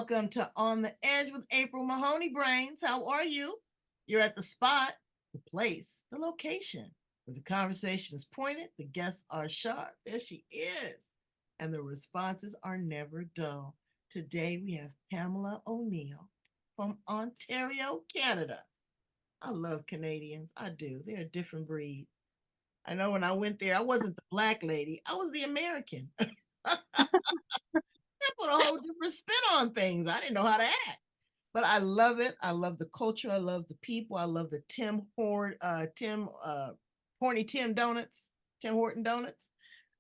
Welcome to On the Edge with April Mahoney Brains. How are you? You're at the spot, the place, the location where the conversation is pointed, the guests are sharp. There she is. And the responses are never dull. Today we have Pamela O'Neill from Ontario, Canada. I love Canadians. I do. They're a different breed. I know when I went there, I wasn't the black lady, I was the American. That put a whole different spin on things. I didn't know how to act. But I love it. I love the culture. I love the people. I love the Horny Tim donuts, Tim Horton donuts.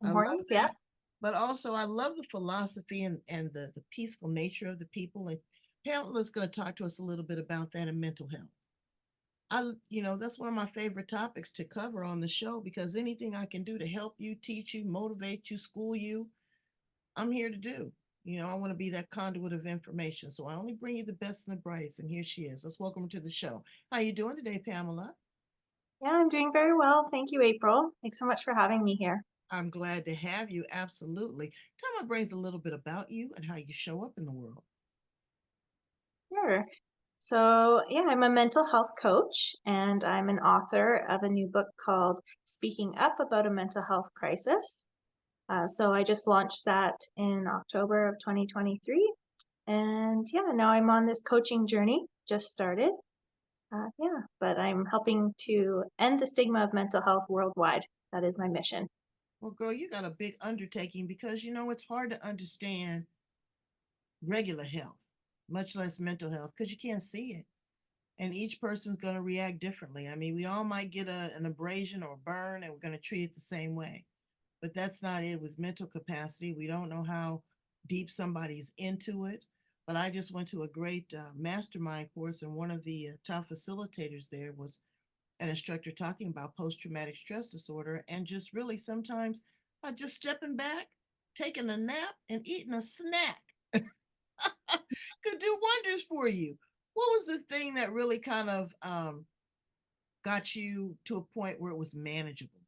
I love Mahoney's, yeah. that. But also I love the philosophy and the peaceful nature of the people. And Pamela's going to talk to us a little bit about that and mental health. That's one of my favorite topics to cover on the show because anything I can do to help you, teach you, motivate you, school you, I'm here to do. I want to be that conduit of information. So I only bring you the best and the brightest. And here she is. Let's welcome her to the show. How you doing today, Pamela? Yeah, I'm doing very well. Thank you, April. Thanks so much for having me here. I'm glad to have you. Absolutely. Tell my brains a little bit about you and how you show up in the world. Sure. So, yeah, I'm a mental health coach and I'm an author of a new book called Speaking Up About a Mental Health Crisis. So I just launched that in October of 2023. And yeah, now I'm on this coaching journey, just started. But I'm helping to end the stigma of mental health worldwide. That is my mission. Well, girl, you got a big undertaking because it's hard to understand regular health, much less mental health, because you can't see it. And each person's going to react differently. I mean, we all might get an abrasion or a burn, and we're going to treat it the same way. But that's not it with mental capacity. We don't know how deep somebody's into it. But I just went to a great mastermind course, and one of the top facilitators there was an instructor talking about post traumatic stress disorder and just really sometimes just stepping back, taking a nap, and eating a snack could do wonders for you. What was the thing that really kind of got you to a point where it was manageable?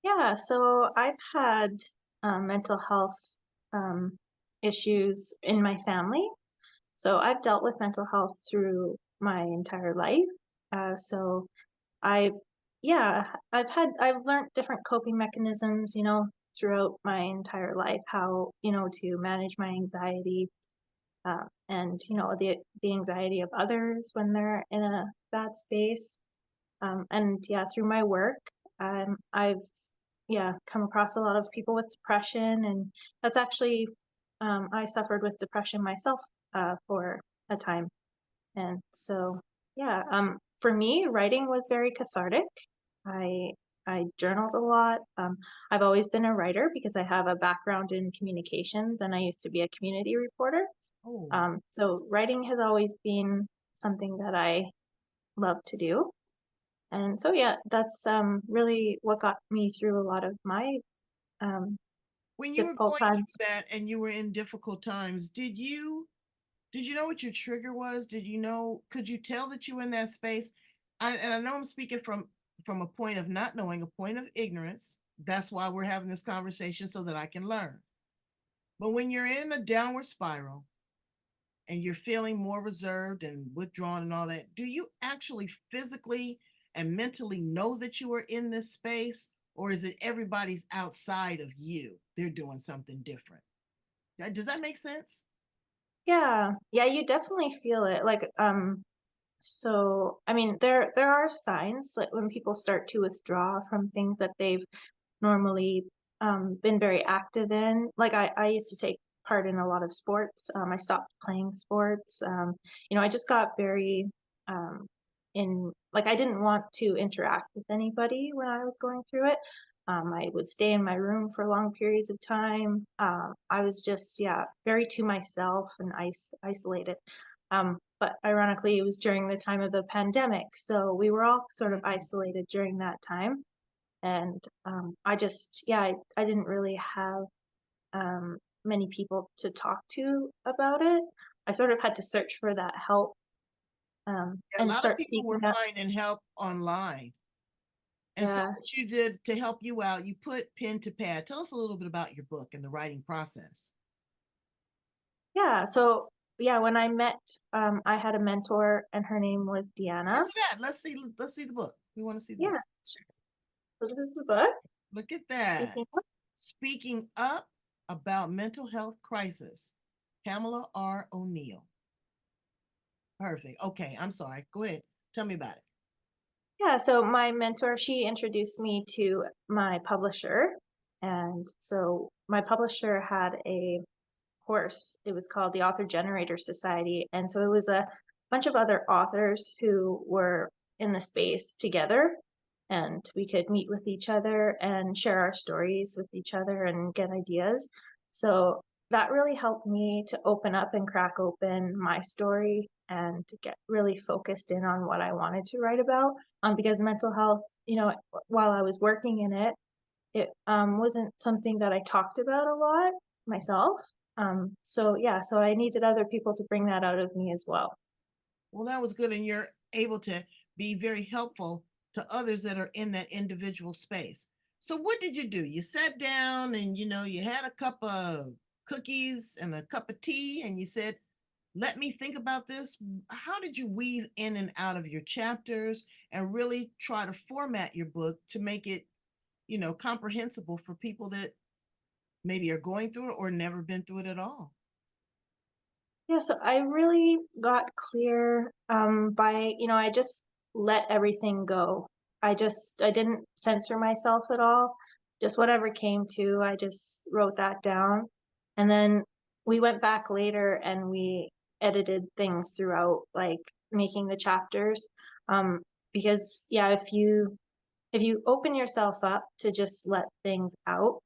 Yeah, so I've had mental health um, issues in my family. So I've dealt with mental health through my entire life. So I've, yeah, I've learned different coping mechanisms, throughout my entire life, how, to manage my anxiety, and, the anxiety of others when they're in a bad space. And yeah, through my work, I've come across a lot of people with depression, and that's actually I suffered with depression myself for a time, and so for me, writing was very cathartic. I I journaled a lot. I've always been a writer because I have a background in communications, and I used to be a community reporter. Oh, So writing has always been something that I love to do. And so, yeah, that's really what got me through a lot of my um, when you were difficult going times. through that and you were in difficult times, did you know what your trigger was? Could you tell that you were in that space? And I know I'm speaking from a point of not knowing, a point of ignorance. That's why we're having this conversation so that I can learn. But when you're in a downward spiral and you're feeling more reserved and withdrawn and all that, do you actually physically and mentally know that you are in this space? Or is it everybody's outside of you? They're doing something different. Does that make sense? Yeah, you definitely feel it. So I mean, there are signs like when people start to withdraw from things that they've normally been very active in. Like I used to take part in a lot of sports. I stopped playing sports. I just got very um, I didn't want to interact with anybody when I was going through it. I would stay in my room for long periods of time. I was just, yeah, very to myself and isolated. But ironically, it was during the time of the pandemic. So we were all sort of isolated during that time. And I didn't really have many people to talk to about it. I sort of had to search for that help A and lot of start people speaking were up. finding help online. And so Yeah. what you did to help you out, you put pen to pad. Tell us a little bit about your book and the writing process. Yeah, so yeah, when I met, I had a mentor and her name was Deanna. Where's it at? Let's see the book. We want to see the Yeah, book. sure. So this is the book. Look at that. Speaking of, Speaking Up About Mental Health Crisis. Pamela R O'Neill. Perfect. Okay, I'm sorry. Go ahead. Tell me about it. yeah, so my mentor, she introduced me to my publisher. And so my publisher had a course. It was called the Author Generator Society. And so it was a bunch of other authors who were in the space together. And we could meet with each other and share our stories with each other and get ideas. So that really helped me to open up and crack open my story and to get really focused in on what I wanted to write about. Because mental health, while I was working in it, it wasn't something that I talked about a lot myself. So yeah, so I needed other people to bring that out of me as well. Well, that was good. And you're able to be very helpful to others that are in that individual space. So, what did you do? You sat down and, you had a cup of cookies and a cup of tea, and you said, let me think about this. How did you weave in and out of your chapters and really try to format your book to make it, comprehensible for people that maybe are going through it or never been through it at all? Yeah, so I really got clear by, I just let everything go. I didn't censor myself at all. Just whatever came to, I just wrote that down. And then we went back later and we edited things throughout, like making the chapters. Um, because yeah, if you open yourself up to just let things out,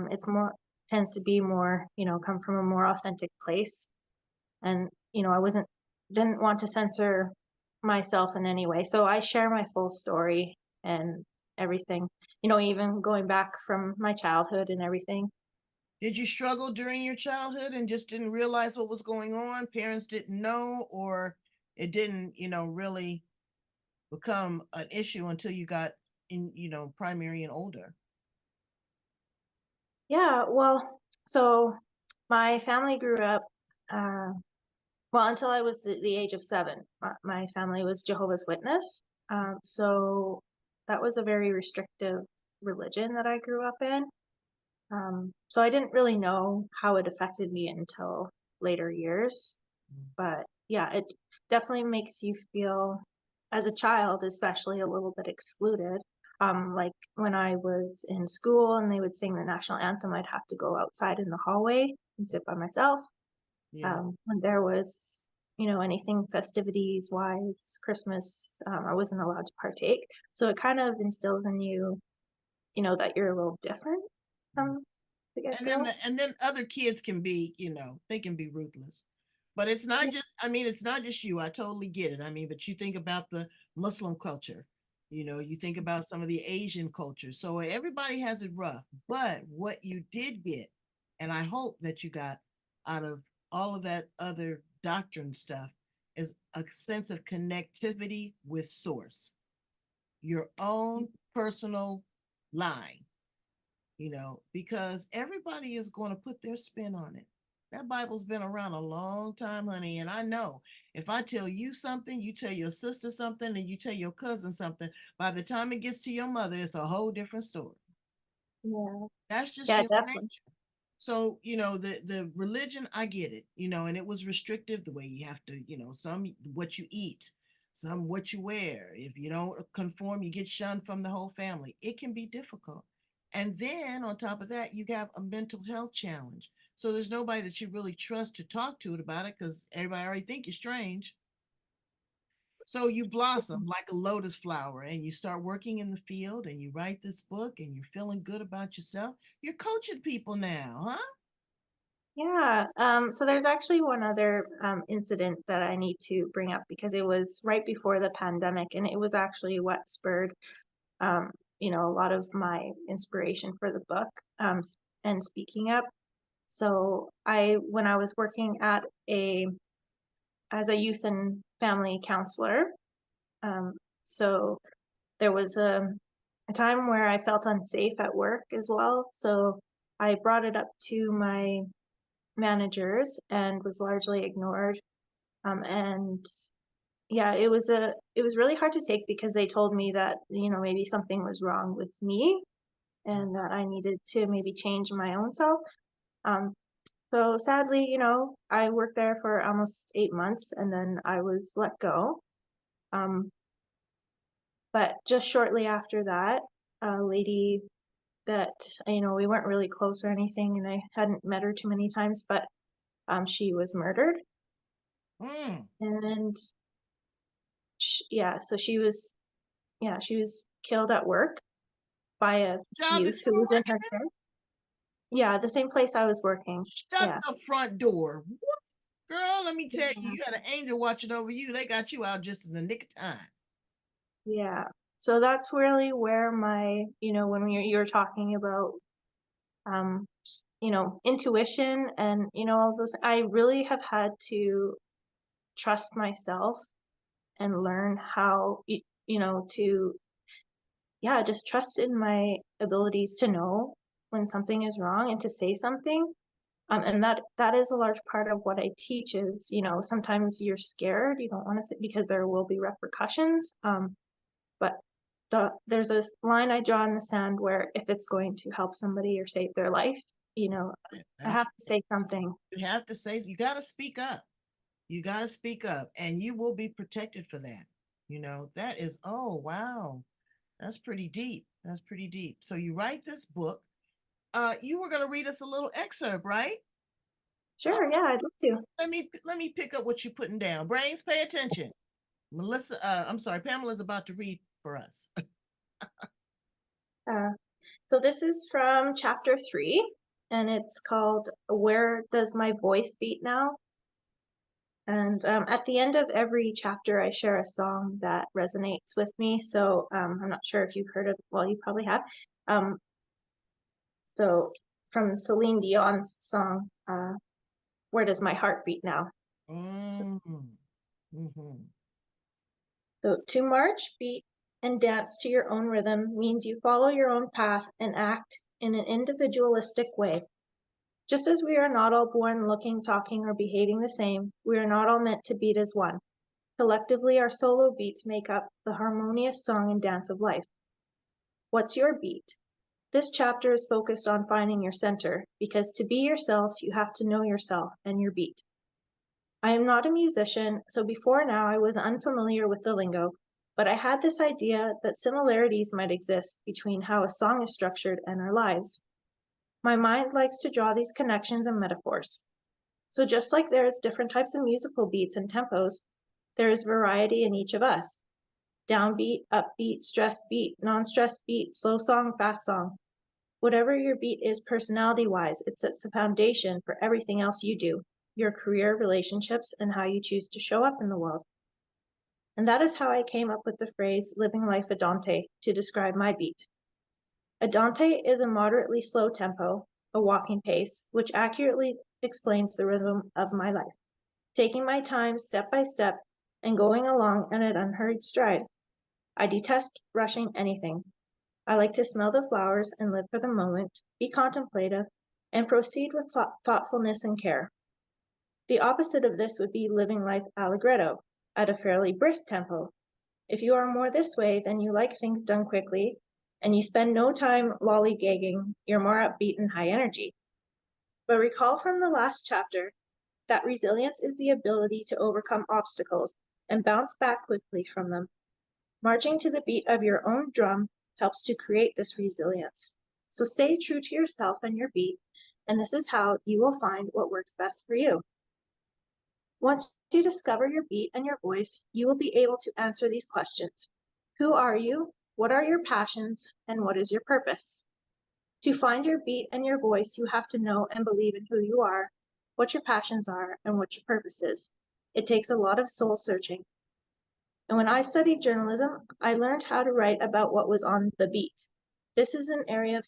it's more tends to be more, come from a more authentic place. And I wasn't didn't want to censor myself in any way, so I share my full story and everything, even going back from my childhood and everything. Did you struggle during your childhood and just didn't realize what was going on? Parents didn't know, or it didn't, really become an issue until you got in, primary and older? Yeah, well, so my family grew up, uh, well, until I was the age of 7. My family was Jehovah's Witness, so that was a very restrictive religion that I grew up in. So I didn't really know how it affected me until later years. But yeah, it definitely makes you feel, as a child, especially a little bit excluded. Like when I was in school and they would sing the national anthem, I'd have to go outside in the hallway and sit by myself. Yeah. When there was, anything festivities wise, Christmas, I wasn't allowed to partake. So it kind of instills in you, that you're a little different from the get And then go. other kids can be, they can be ruthless. But it's not just, I mean, it's not just you. I totally get it. I mean, but you think about the Muslim culture, you think about some of the Asian cultures. So everybody has it rough. But what you did get, and I hope that you got out of all of that other doctrine stuff, is a sense of connectivity with source, your own personal line, because everybody is going to put their spin on it. That Bible's been around a long time, honey. And I know if I tell you something, you tell your sister something, and you tell your cousin something, by the time it gets to your mother, it's a whole different story. Yeah. That's just Yeah, human definitely. nature. So, the religion, I get it, and it was restrictive the way you have to, some what you eat, some what you wear. If you don't conform, you get shunned from the whole family. It can be difficult. And then on top of that, you have a mental health challenge. So there's nobody that you really trust to talk to it about it because everybody already think you're strange. So you blossom like a lotus flower and you start working in the field and you write this book and you're feeling good about yourself. You're coaching people now, huh? Yeah. So there's actually one other incident that I need to bring up because it was right before the pandemic, and it was actually what spurred, um, a lot of my inspiration for the book, and speaking up. So when I was working as a youth and family counselor, um, so there was a time where I felt unsafe at work as well. So I brought it up to my managers and was largely ignored. And yeah, it was really hard to take because they told me that, maybe something was wrong with me and that I needed to maybe change my own self. Um, so sadly, I worked there for almost 8 months and then I was let go. Um, but just shortly after that, a lady that, we weren't really close or anything, and I hadn't met her too many times, but she was murdered. Mm. And so she was killed at work by a Job that youth you who were was in working her at? care. Yeah, the same place I was working. Shut Yeah. the front door. What? Girl, let me tell you, Yeah. you had an angel watching over you. They got you out just in the nick of time. Yeah. So that's really where my, when you're talking about, um, intuition and, all those, I really have had to trust myself and learn how, to, yeah, just trust in my abilities to know when something is wrong and to say something. And that is a large part of what I teach is, sometimes you're scared, you don't want to say because there will be repercussions. But there's a line I draw in the sand where if it's going to help somebody or save their life, I That's have to say something. you have to say. You got to speak up. You got to speak up, and you will be protected for that. That is. Oh wow, that's pretty deep. That's pretty deep. So you write this book. You were going to read us a little excerpt, right? Oh, Sure, yeah, I'd love to. let me pick up what you're putting down. Brains, pay attention. Melissa, I'm sorry, Pamela's about to read for us. Uh, so this is from chapter 3, and it's called "Where Does My Voice Beat Now?" And at the end of every chapter, I share a song that resonates with me. So I'm not sure if you've heard of, well, you probably have. Um, so from Celine Dion's song, "Where Does My Heart Beat Now?" So, Mm-hmm. so to march, beat, and dance to your own rhythm means you follow your own path and act in an individualistic way. Just as we are not all born looking, talking, or behaving the same, we are not all meant to beat as one. Collectively, our solo beats make up the harmonious song and dance of life. What's your beat? This chapter is focused on finding your center, because to be yourself, you have to know yourself and your beat. I am not a musician, so before now I was unfamiliar with the lingo, but I had this idea that similarities might exist between how a song is structured and our lives. My mind likes to draw these connections and metaphors. So just like there is different types of musical beats and tempos, there is variety in each of us. Downbeat, upbeat, stress beat, non-stress beat, slow song, fast song. Whatever your beat is personality-wise, it sets the foundation for everything else you do, your career, relationships, and how you choose to show up in the world. And that is how I came up with the phrase living life andante to describe my beat. Andante is a moderately slow tempo, a walking pace, which accurately explains the rhythm of my life. Taking my time step by step and going along in an unhurried stride. I detest rushing anything. I like to smell the flowers and live for the moment, be contemplative, and proceed with thoughtfulness and care. The opposite of this would be living life allegretto, at a fairly brisk tempo. If you are more this way, then you like things done quickly, and you spend no time lollygagging, you're more upbeat and high energy. But recall from the last chapter that resilience is the ability to overcome obstacles and bounce back quickly from them. Marching to the beat of your own drum helps to create this resilience. So stay true to yourself and your beat, and this is how you will find what works best for you. Once you discover your beat and your voice, you will be able to answer these questions. Who are you? What are your passions? And what is your purpose? To find your beat and your voice, you have to know and believe in who you are, what your passions are, and what your purpose is. It takes a lot of soul searching. And when I studied journalism, I learned how to write about what was on the beat. This is an area of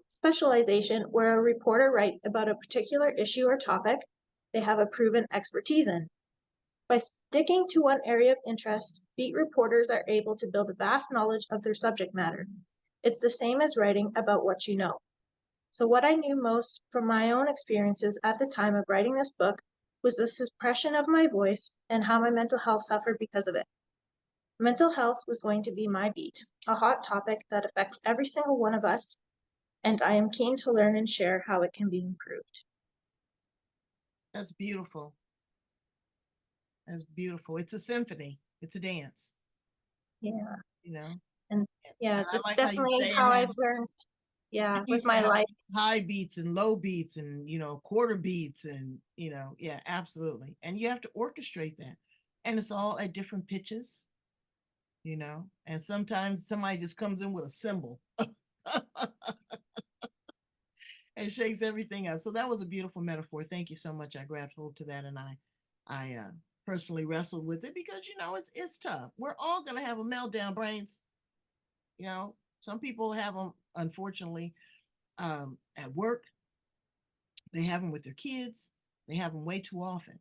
specialization where a reporter writes about a particular issue or topic they have a proven expertise in. By sticking to one area of interest, beat reporters are able to build a vast knowledge of their subject matter. It's the same as writing about what you know. So, what I knew most from my own experiences at the time of writing this book was the suppression of my voice and how my mental health suffered because of it. Mental health was going to be my beat, a hot topic that affects every single one of us, and I am keen to learn and share how it can be improved. That's beautiful. That's beautiful. It's a symphony. It's a dance, Yeah. you know. And yeah, And I that's like how you definitely say it how has, I've learned, yeah, you with say my how life. high beats and low beats and quarter beats and yeah, absolutely. And you have to orchestrate that. And it's all at different pitches, and sometimes somebody just comes in with a cymbal and shakes everything up. So that was a beautiful metaphor. Thank you so much. I grabbed hold to that, and I personally wrestled with it because it's tough. We're all gonna have a meltdown, brains. Some people have them, unfortunately, at work. They have them with their kids. They have them way too often.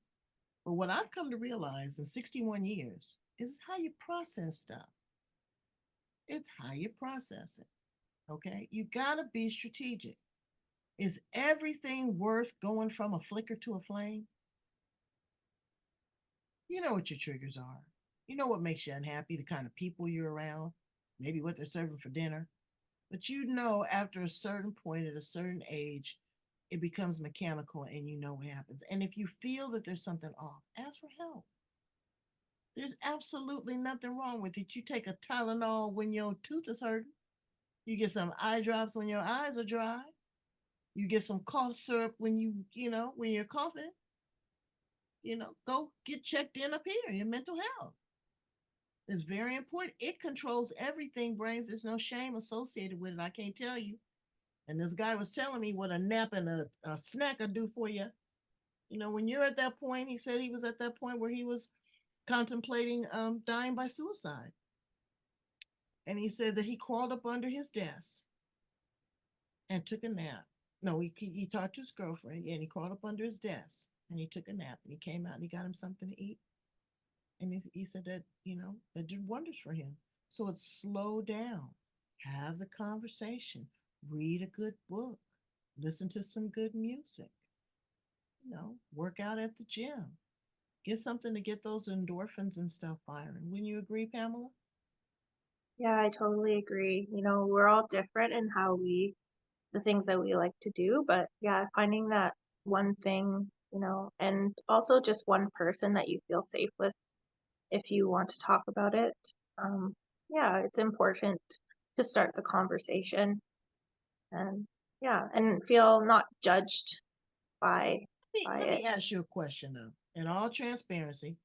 But what I've come to realize in 61 years is how you process stuff. It's how you process it. Okay, you gotta be strategic. Is everything worth going from a flicker to a flame? You know what your triggers are. You know what makes you unhappy, the kind of people you're around, maybe what they're serving for dinner. But after a certain point at a certain age, it becomes mechanical and you know what happens. And if you feel that there's something off, ask for help. There's absolutely nothing wrong with it. You take a Tylenol when your tooth is hurting. You get some eye drops when your eyes are dry. You get some cough syrup when you're coughing. Go get checked in up here. Your mental health is very important. It controls everything, brains. There's no shame associated with it. I can't tell you. And this guy was telling me what a nap and a snack would do for you. When you're at that point, he said he was at that point where he was contemplating dying by suicide. And he said that he crawled up under his desk and took a nap. No, he talked to his girlfriend, and he crawled up under his desk and he took a nap, and he came out and he got him something to eat. And he said that, that did wonders for him. So it's slow down, have the conversation, read a good book, listen to some good music, work out at the gym, get something to get those endorphins and stuff firing. Wouldn't you agree, Pamela? Yeah, I totally agree. We're all different in the things that we like to do, but yeah, finding that one thing, and also just one person that you feel safe with if you want to talk about it. Um, yeah, it's important to start the conversation and yeah, and feel not judged by Let it. me ask you a question, though, in all transparency,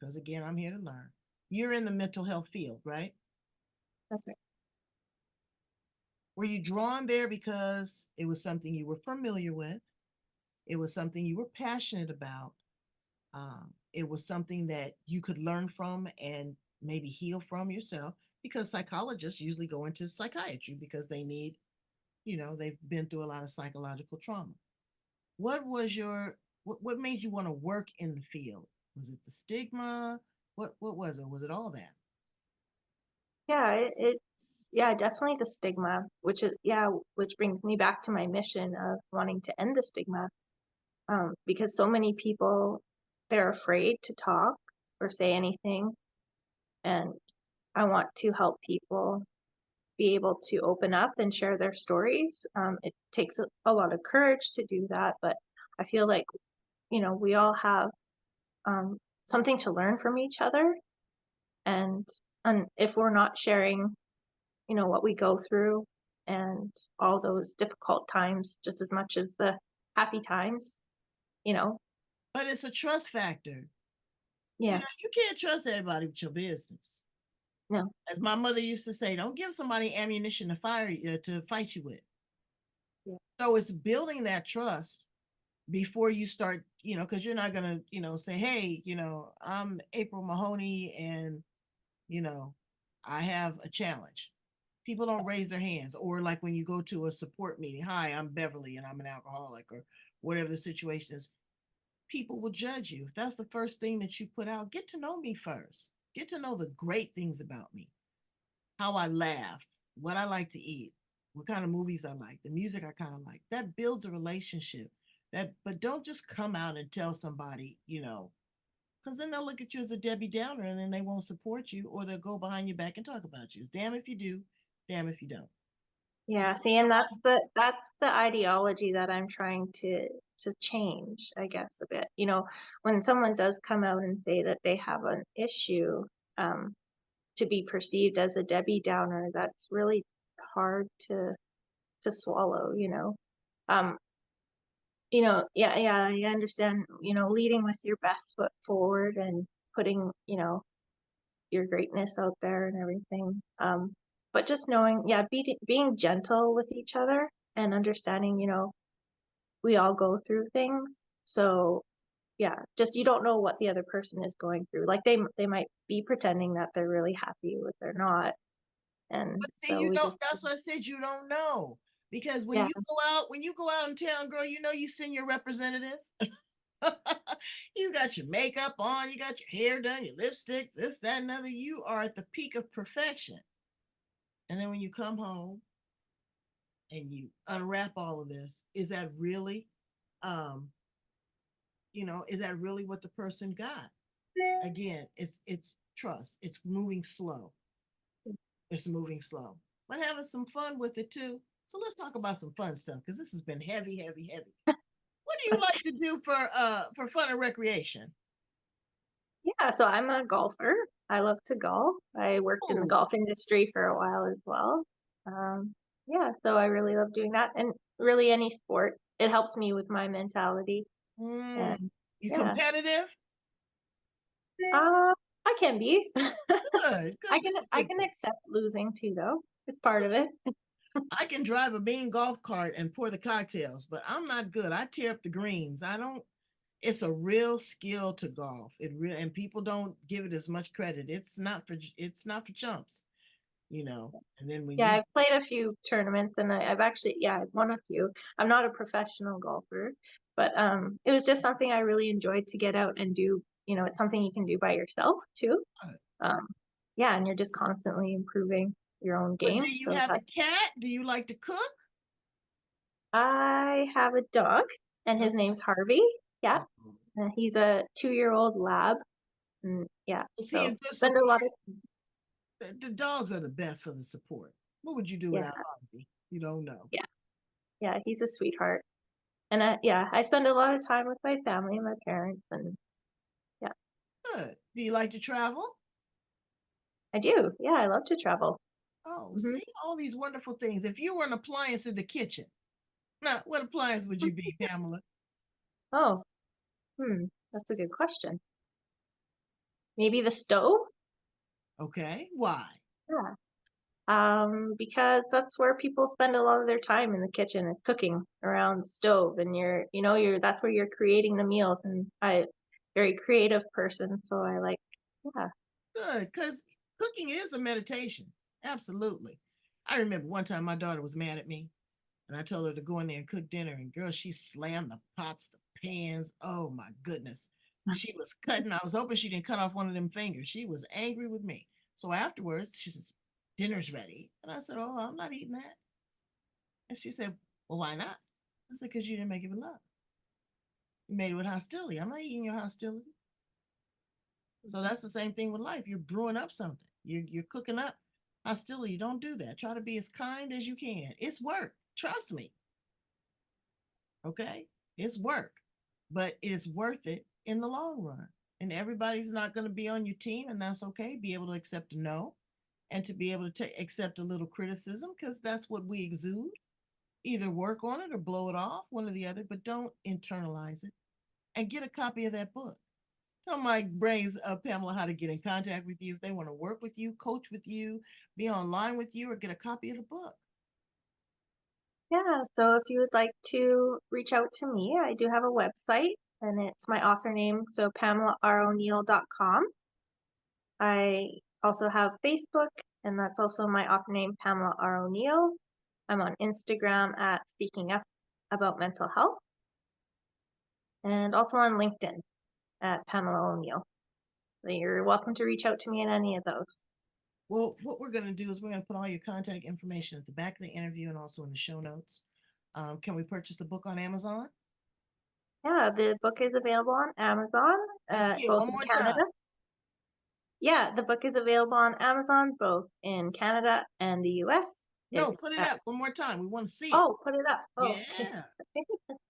because again, I'm here to learn. You're in the mental health field, right? That's right. Were you drawn there because it was something you were familiar with? It was something you were passionate about. It was something that you could learn from and maybe heal from yourself, because psychologists usually go into psychiatry because they've been through a lot of psychological trauma. What made you want to work in the field? Was it the stigma? What was it? Was it all that? Yeah, it's yeah, definitely the stigma, which is yeah, which brings me back to my mission of wanting to end the stigma. Because so many people they're afraid to talk or say anything, and I want to help people be able to open up and share their stories. It takes a lot of courage to do that, but I feel like we all have um, something to learn from each other, and if we're not sharing what we go through and all those difficult times just as much as the happy times, you know. But it's a trust factor. Yeah, You can't trust everybody with your business. no, As my mother used to say, don't give somebody ammunition to fight you with. yeah, So it's building that trust before you start, because you're not gonna, say, hey, I'm April Mahoney, and you know, I have a challenge. People don't raise their hands, or like when you go to a support meeting, hi, I'm Beverly and I'm an alcoholic, or whatever the situation is. People will judge you. If that's the first thing that you put out, get to know me first. Get to know the great things about me, how I laugh, what I like to eat, what kind of movies I like, the music I kind of like. That builds a relationship. But don't just come out and tell somebody, because then they'll look at you as a Debbie Downer and then they won't support you or they'll go behind your back and talk about you. Damn if you do, damn if you don't. Yeah, see, and that's the ideology that I'm trying to change, I guess, a bit. When someone does come out and say that they have an issue, um, to be perceived as a Debbie Downer, that's really hard to swallow, Um, yeah, yeah, I understand, leading with your best foot forward and putting, your greatness out there and everything. But just knowing, yeah, being gentle with each other and understanding, we all go through things. So yeah, just you don't know what the other person is going through. Like they might be pretending that they're really happy, but they're not. And But see, so we just, that's what I said, you don't know. Because yeah, when you go out in town, girl, you send your representative. You got your makeup on, you got your hair done, your lipstick, this, that, and other. You are at the peak of perfection. And then when you come home and you unwrap all of this, um, is that really what the person got? Again, it's trust. It's moving slow. It's moving slow. But having some fun with it too. So let's talk about some fun stuff because this has been heavy, heavy, heavy. What do you like to do for fun and recreation? yeah. So I'm a golfer. I love to golf. I worked in the Oh, golf industry for a while as well. Um, yeah, so I really love doing that, and really any sport. It helps me with my mentality, mm, and you yeah. competitive? I can be. Good, I good, can good, I good, can good. accept losing too, though. It's part of it. I can drive a mean golf cart and pour the cocktails, but I'm not good. I tear up the greens. I don't. It's a real skill to golf. And people don't give it as much credit. It's not for chumps, And then when Yeah, you I've played a few tournaments, and I've actually, yeah, I've won a few. I'm not a professional golfer, but it was just something I really enjoyed to get out and do. It's something you can do by yourself too. Um, yeah, and you're just constantly improving your own but game. do you So have a that cat? Do you like to cook? I have a dog, and his name's Harvey. Yeah, Oh, he's a 2-year-old lab, and yeah, is he a so good spend a lot support? of The dogs are the best for the support. What would you do yeah, without Harvey? You don't know. yeah, yeah. He's a sweetheart. And yeah, I spend a lot of time with my family, my parents, and yeah, Good. Do you like to travel? I do. Yeah, I love to travel. Oh, Hmm. see all these wonderful things. If you were an appliance in the kitchen, now what appliance would you be, Pamela? Oh, that's a good question. Maybe the stove? Okay, why? Yeah. Because that's where people spend a lot of their time in the kitchen is cooking around the stove, and that's where you're creating the meals. And very creative person, so I like, yeah, Good, because cooking is a meditation. Absolutely. I remember one time my daughter was mad at me, and I told her to go in there and cook dinner. And girl, she slammed the pots, the pans. Oh my goodness. She was cutting. I was hoping she didn't cut off one of them fingers. She was angry with me. So afterwards, she says, dinner's ready. And I said, oh, I'm not eating that. And she said, well, why not? I said, because you didn't make it with love. You made it with hostility. I'm not eating your hostility. So that's the same thing with life. You're brewing up something. You're cooking up hostility. Don't do that. Try to be as kind as you can. It's work. Trust me. Okay? It's work. But it's worth it in the long run. And everybody's not going to be on your team, and that's okay. Be able to accept a no and to be able to accept a little criticism because that's what we exude. Either work on it or blow it off, one or the other, but don't internalize it. And get a copy of that book. Tell my brains, Pamela, how to get in contact with you if they want to work with you, coach with you, be online with you, or get a copy of the book. yeah. So if you would like to reach out to me, I do have a website, and it's my author name, so PamelaRO'Neill.com. I also have Facebook, and that's also my author name, Pamela R O'Neill. I'm on Instagram at Speaking Up About Mental Health, and also on LinkedIn at Pamela O'Neill. So you're welcome to reach out to me in any of those. Well, what we're going to do is we're going to put all your contact information at the back of the interview and also in the show notes. Can we purchase the book on Amazon? Yeah, the book is available on Amazon, Let's see it both one in more Canada. time. Yeah, the book is available on Amazon, both in Canada and the US. No, It's put it up one more time. We want to see it. oh, put it up. Oh, okay. Yeah.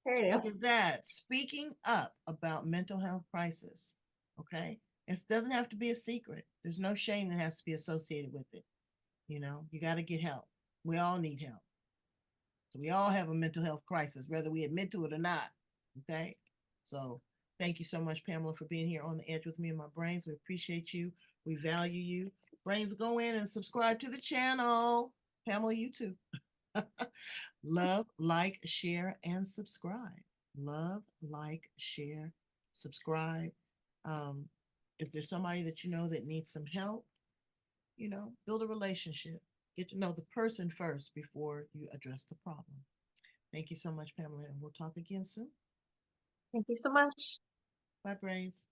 There you Look go. at that. Speaking up about mental health crisis. Okay. It doesn't have to be a secret. There's no shame that has to be associated with it. You got to get help. We all need help. So we all have a mental health crisis, whether we admit to it or not. Okay. So thank you so much, Pamela, for being here on the edge with me and my brains. We appreciate you. We value you. Brains, go in and subscribe to the channel. Pamela, you too. Love, like, share, and subscribe. Love, like, share, subscribe. Um, if there's somebody that you know that needs some help, build a relationship. Get to know the person first before you address the problem. Thank you so much, Pamela, and we'll talk again soon. Thank you so much. Bye, brains.